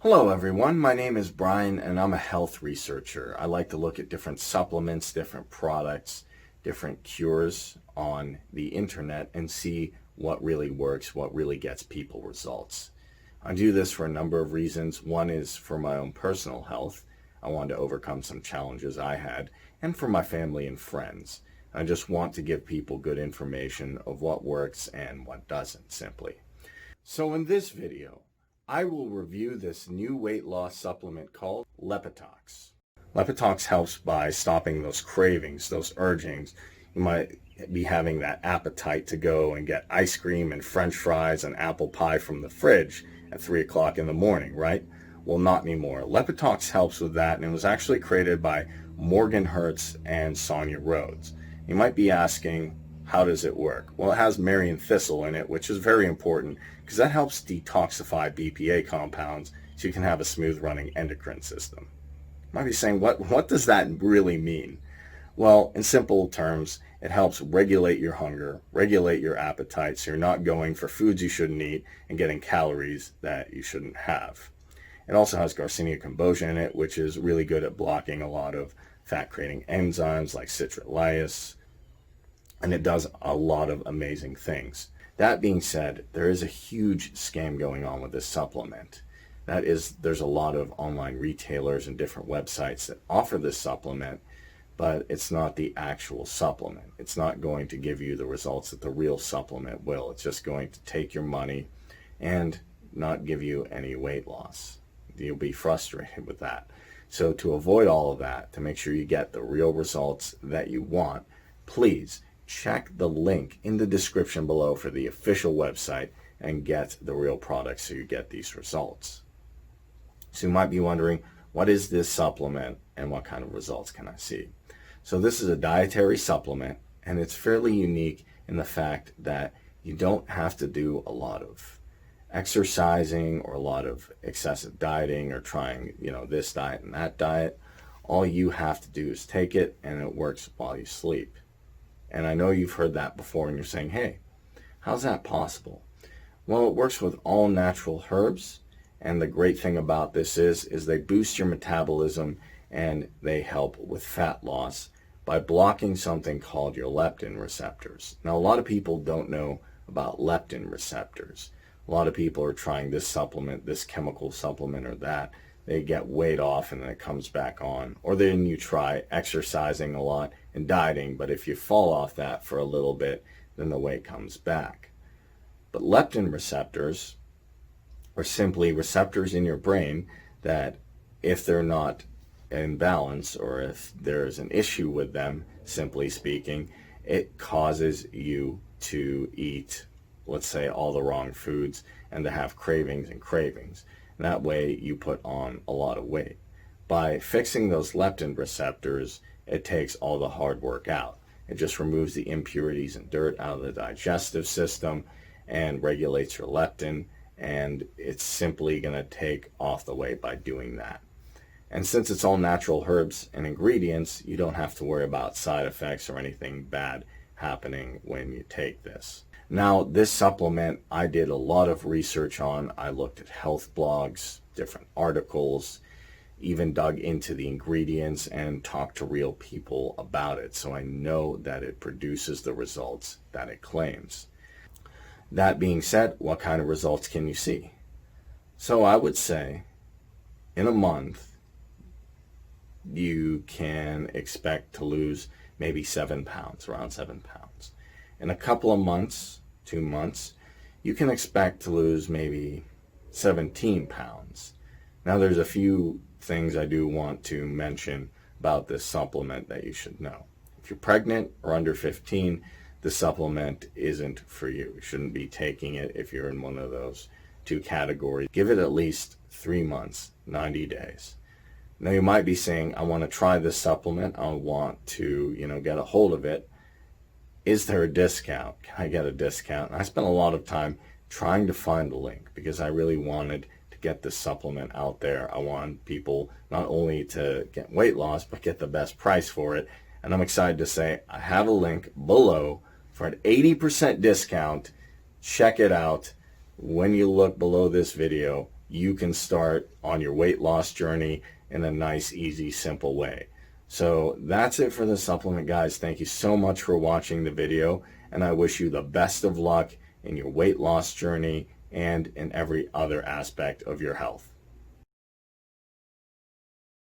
Hello everyone, my name is Brian and I'm a health researcher. I like to look at different supplements, different products, different cures on the internet and see what really works, what really gets people results. I do this for a number of reasons. One is for my own personal health. I wanted to overcome some challenges I had, and for my family and friends. I just want to give people good information of what works and what doesn't, simply. So in this video, I will review this new weight loss supplement called Leptitox. Leptitox helps by stopping those cravings, those urgings. You might be having that appetite to go and get ice cream and french fries and apple pie from the fridge at 3 o'clock in the morning, right? Well, not anymore. Leptitox helps with that, and it was actually created by Hurst and Sonya Rhodes. You might be asking, how does it work? Well, it has Marion thistle in it, which is very important because that helps detoxify BPA compounds so you can have a smooth running endocrine system. You might be saying, what does that really mean? Well, in simple terms, it helps regulate your hunger, regulate your appetite, so you're not going for foods you shouldn't eat and getting calories that you shouldn't have. It also has Garcinia cambogia in it, which is really good at blocking a lot of fat-creating enzymes like citric lyase, and it does a lot of amazing things. That being said, there is a huge scam going on with this supplement. That is, there's a lot of online retailers and different websites that offer this supplement, but it's not the actual supplement. It's not going to give you the results that the real supplement will. It's just going to take your money and not give you any weight loss. You'll be frustrated with that. So to avoid all of that, to make sure you get the real results that you want, please check the link in the description below for the official website and get the real product so you get these results. So you might be wondering, what is this supplement and what kind of results can I see? So this is a dietary supplement, and it's fairly unique in the fact that you don't have to do a lot of exercising or a lot of excessive dieting or trying, this diet and that diet. All you have to do is take it, and it works while you sleep. And I know you've heard that before and you're saying, hey, how's that possible? Well, it works with all natural herbs, and the great thing about this is they boost your metabolism and they help with fat loss by blocking something called your leptin receptors. Now, a lot of people don't know about leptin receptors. A lot of people are trying this supplement, this chemical supplement or that. They get weight off and then it comes back on. Or then you try exercising a lot and dieting, but if you fall off that for a little bit, then the weight comes back. But leptin receptors are simply receptors in your brain that, if they're not in balance or if there's an issue with them, simply speaking, it causes you to eat, let's say, all the wrong foods and to have cravings and cravings. And that way you put on a lot of weight. By fixing those leptin receptors, it takes all the hard work out. It just removes the impurities and dirt out of the digestive system and regulates your leptin, and it's simply going to take off the weight by doing that. And since it's all natural herbs and ingredients, you don't have to worry about side effects or anything bad happening when you take this. Now, this supplement I did a lot of research on. I looked at health blogs, different articles, even dug into the ingredients and talked to real people about it, so I know that it produces the results that it claims. That being said, what kind of results can you see? So I would say in a month you can expect to lose maybe 7 pounds, around 7 pounds. In a couple of months, 2 months, you can expect to lose maybe 17 pounds. Now, there's a few things I do want to mention about this supplement that you should know. If you're pregnant or under 15, the supplement isn't for you. You shouldn't be taking it if you're in one of those two categories. Give it at least 3 months, 90 days. Now, you might be saying, I want to try this supplement. I want to, get a hold of it. Is there a discount? Can I get a discount? And I spent a lot of time trying to find a link because I really wanted to get this supplement out there. I want people not only to get weight loss, but get the best price for it. And I'm excited to say I have a link below for an 80% discount. Check it out. When you look below this video, you can start on your weight loss journey in a nice, easy, simple way. So that's it for the supplement, guys. Thank you so much for watching the video, and I wish you the best of luck in your weight loss journey and in every other aspect of your health.